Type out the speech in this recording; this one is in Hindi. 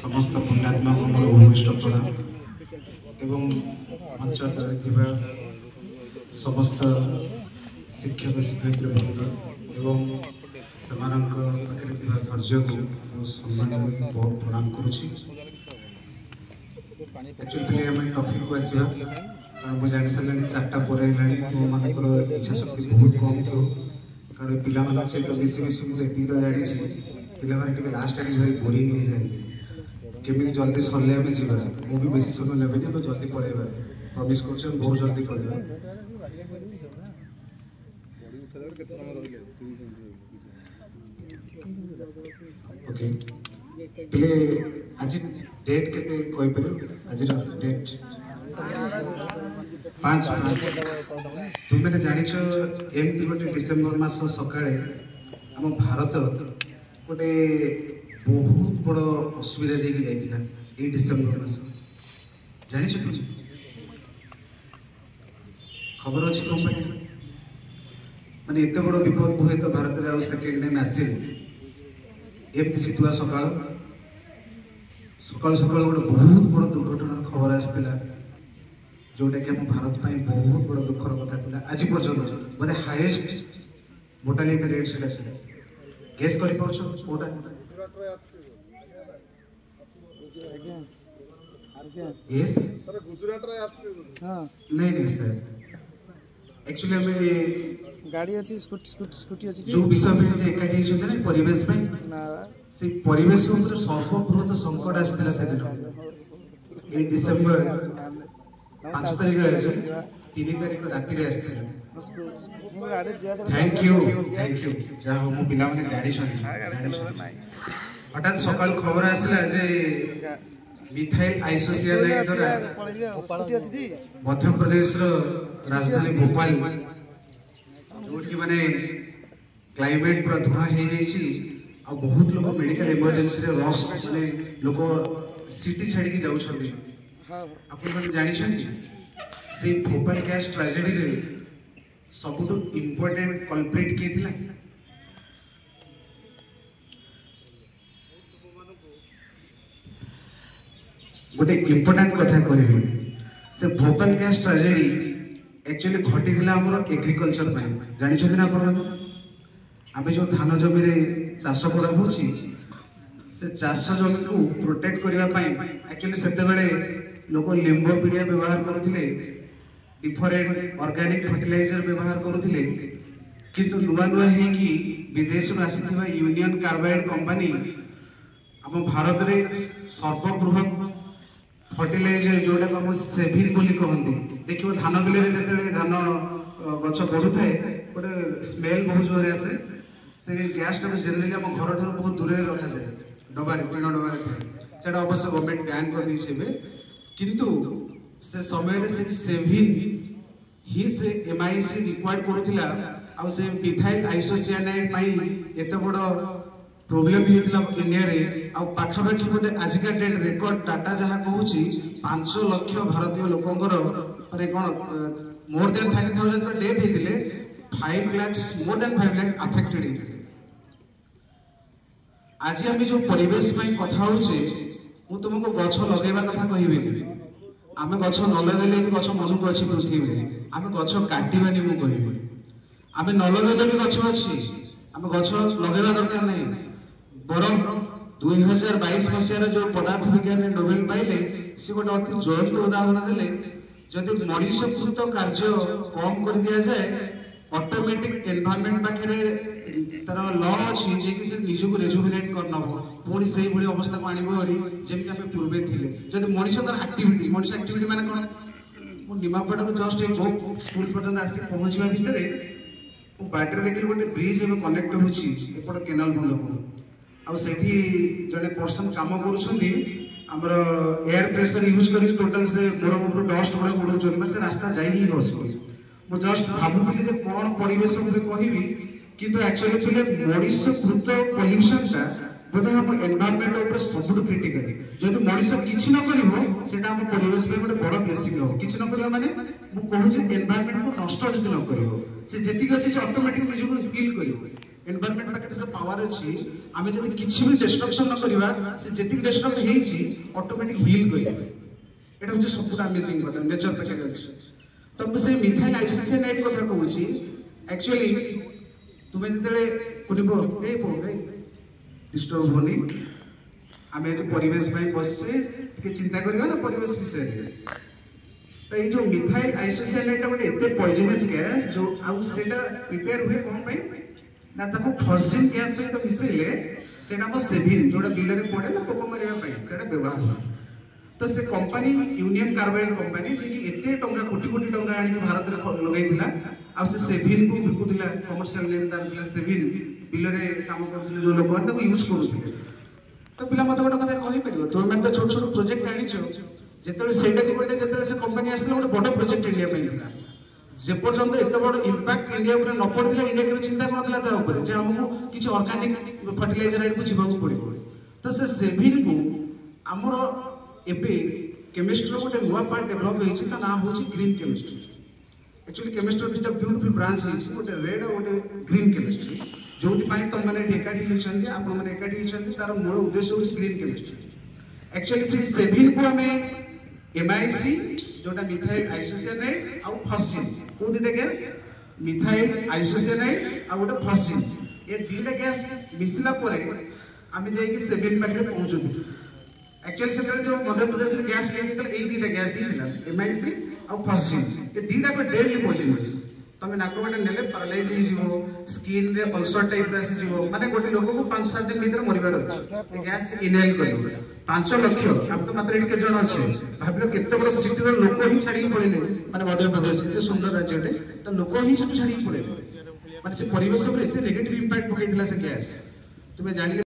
समस्त पुण्यात्मा को मोर भूमिष्ठ प्रणाम एवं मंच तले थिबा समस्त शिक्षक शिक्षयित्री वृंद एवं सेमानक पाखरे थिबा धैर्य को सम्मान बहुत प्रणाम करुछि। एक्चुअली हम टॉपिक को आसीबा कारण मु जानि सलेनी 4टा पर हेलानी मो मानकर इच्छा शक्ति बहुत कम थो कारण पिला मन से तो बेसी बेसी मु एति तो जानि छी पिला मन टिके लास्ट टाइम very बोरिंग हो जाए केमी जल्दी सरले हम जीवा मु भी बेसी समय लेबे तो जल्दी पढेबा प्रॉमिस करछन बहुत जल्दी पढेबा। ओके पहले आज डेट केते कोइ पर आज डेट 5 तुम मैंने जानिछ एमती गोटे डिसेंबर मास सकाळे हम भारत गोटे बहुत बड़ असुविधा देखी जाइथिला ए डिसेंबर मास जानिछ तुम खबर अछि तुम माने एते बड़ विपद हुए तो भारत रे आ सेकेंड टाइम आसे एमती सितुआ सकाळ सकाळ सकाळ गोटे बहुत बड़ दुर्घटना खबर आस्तिला जोटा कि हम भारत पाई बहुत बड़ दुखर कथा थिला आज पर्यंत बोले हाईएस्ट मोर्टालिटी रेट सेटा सेटा गेस करि पछो कोटा यस सर गुजरात रे हां नहीं सर एक्चुअली हमें गाड़ी अछि स्कूटी अछि जो विषय में जे एकाठी छै ना परिवेश में ना से परिवेश ऊपर सर्वबृहत संकट आस्तिला से दिन डिसेंबर 5 तारिख 3 तारिख राति रे आस्तिला थैंक यू जा हम पिला माने गाड़ी छन हठात सकाळ खबर आसला जे मिथाइल आइसोसियानाइड द्वारा मध्य प्रदेश रो राजधानी भोपाल जोठी माने क्लाइमेट पर धुआं हे जाई छी आ बहुत लोग मेडिकल इमरजेंसी रे रस माने लोग सिटी छाडी के जाउ छथि आपण माने जानि छथि से भोपाल गैस ट्रेजेडी रे सबुठु इंपोर्टेंट कल्प्रिट के थिला गोटे इंपोर्टेंट कथा कहबी से भोपाल गैस ट्रेजेडी एक्चुअली घटी थिला हमर एग्रीकल्चर पय जानि छथि ना आपण आबे जो धान जमी रे चाष करा होछि से चाष जमी को प्रोटेक्ट करिया पय एक्चुअली सेते बेले लोक लिंबो पीडिया व्यवहार करथिले डिफरेंट ऑर्गेनिक फर्टिलाइजर व्यवहार करुथिले किंतु नुआ नुआ हे कि विदेश में आसीथिबा यूनियन कार्बाइड कंपनी हम भारत रे सर्वबृहत फर्टिलाइजर जोटा को हम सेविन बोली कहंती देखिबो धान बिले रे जेते धान गछ बढ़ु थाए गोटे स्मेल बहुत जोरे आसे से गैस टा जनरली हम घर ठर बहुत दूर रे रखा जाय डबा रे टीना डबा रे सेटा अवश्य गवर्नमेंट बैन कर दी छेबे किंतु से समय रे से सेविन ही से एमआईसी रिक्वायर्ड करथिला आ से मिथाइल आइसोसियानाइड पाई एते बड़ प्रॉब्लम हेतिला इंडिया रे आ पाखा पाखी बोले आज का डेट रिकॉर्ड डाटा जहा कहूची 5 लाख भारतीय लोकंगर माने कोन मोर देन 50,000 का डेथ हेतिले 5 lakh more than 5 lakh affected हेतिले। आज हम जो परिवेश में कथा होचे मु तुमको गछ लगेबा कथा कहिबे आमे गछ न लगेले भी गछ मन को अछि पृथ्वी रे आमे गछ काटिबानी मु कहिबे आमे न लगेले भी गछ अछि आमे गछ लगेबा दरकार नै बरम 2022 मसिया जो पदार्थ विज्ञान नोबेल पाइले से गोटे अति ज्वलंत उदाहरण देले जदि मनुष्य कृत कार्य कम कर दिया जाए ऑटोमेटिक एनवायरनमेंट पाखरे तार लॉ अछि जे कि से निज को रेजुविनेट कर नबो पुनी सेही भली अवस्था को आनिबो हरि जेम कि हमें पूर्वे थिले जदि मनुष्य तार एक्टिविटी मनुष्य एक्टिविटी माने कोन मु निमापड़ा को जस्ट एक स्कूल पर्यंत आसी पहुंचबा भितरे मु बाटरे देखिल गोटे ब्रिज एबे कनेक्ट होछि एपड केनाल बंद को आ सेठी जने पर्सन काम करूछन्ती हमर एयर प्रेशर यूज करी टोटल से बरमपुर डस्ट बड़ उडौ चोरी माने से रास्ता जाई ही बस मु जस्ट भाबुथि जे कोन परिवेश रे कहिबी किंतु एक्चुअली फिले मनुष्य कृत पोल्यूशन ता बोधे हम एनवायरनमेंट ऊपर सबुठ क्रिटिकल जदि मनुष्य किछि न करिवो सेटा हम परिवेश पे गोटे बड़ ब्लेसिंग हो किछि न करिवो माने मु कहू जे एनवायरनमेंट को नष्ट जदि न करिवो से जेति अछि से ऑटोमेटिक निज को हील करिवो एनवायरनमेंट पाखे से पावर अच्छी आम जब किसी भी डिस्ट्रक्शन न करवा से जी डिस्ट्रक्ट होती ऑटोमेटिक हिल कर यहाँ हूँ सब अमेजिंग कथा नेचर पाखे अच्छे तो मुझे मिथाइल आइसोसिएनाइड कथा कहूँ एक्चुअली तुम्हें जो डिस्टर्ब होनी आम आज परिवेश बसचे चिंता करवा ना परिवेश विषय तो ये जो मिथाइल आइसोसिएनाइड गोटे एते पॉइजनस गैस जो आउ सेटा प्रिपेयर हुए कोन पई ना ताको फॉसिन गैस सहित मिसैले सेटा हम सेभिन जोटा बिल रे पड़े ना पोको मारिया पई सेटा व्यवहार हो तो से कंपनी यूनियन कार्बाइड कंपनी जे कि एते टंका कोटी कोटी टंका आनी भारत रे लगाइथिला आ से सेभिन को बिकुथिला कमर्शियल नेम दानथिला सेभिन बिल रे काम करथिले जो लोक ताको यूज करूथिले तो पिला मत गोटे कथा कहि परिबो तो मैं तो छोट छोट प्रोजेक्ट आनिछो जेतले सेटा को गोटे जेतले से कंपनी आसले गोटे बड़ प्रोजेक्ट इंडिया पे दिला जे पर्यंत एत बड़ इंपैक्ट इंडिया ऊपर न पड़थिला इंडिया के चिंता करथिला ता ऊपर जे हमहु किछ ऑर्गेनिक फर्टिलाइजर आइ को जीवाक पड़िबो तो से सेभिन को हमर एबे केमिस्ट्री गोटे नुवा पार्ट डेवलप होइछि ता नाम होछि ग्रीन केमिस्ट्री एक्चुअली केमिस्ट्री दिटा ब्यूटीफुल ब्रांच होइछि गोटे रेड और गोटे ग्रीन केमिस्ट्री जोथि पाई तुम माने एकाठी होइछन्ती आपण माने एकाठी होइछन्ती तार मूल उद्देश्य होछि ग्रीन केमिस्ट्री एक्चुअली से सेभिन को हमें एमआईसी जोटा मिथाइल आइसोसिएनाइड और फॉसिन को दिटा गैस मिथाइल आइसोसिएनाइड और गोटे फॉसिन ये दिटा गैस मिसला परे आमे जाई कि सेभिन पाखे पहुंचुती एक्चुअली से जो मध्य प्रदेश रे गैस लेके ए दिटा गैस ही था एमआईसी और फॉसिन ये दिटा को डेडली पॉइजनस तमे नाको गोटे नेले पैरालाइज हो जीवो स्किन रे अल्सर टाइप रे आसी जीवो माने गोटे लोक को 5-7 दिन भीतर मरिबार अछि गैस इनहेल करियो 5 लाख आप तो मात्र एके जण अछि भाबिलो केते बड़ सिटी रे लोक ही छाडी पड़िले माने मध्य प्रदेश के सुंदर राज्यटे त लोक ही छाडी पड़िले माने से परिवेश पर एते नेगेटिव इंपैक्ट पकैदिला से गैस तुमे जानि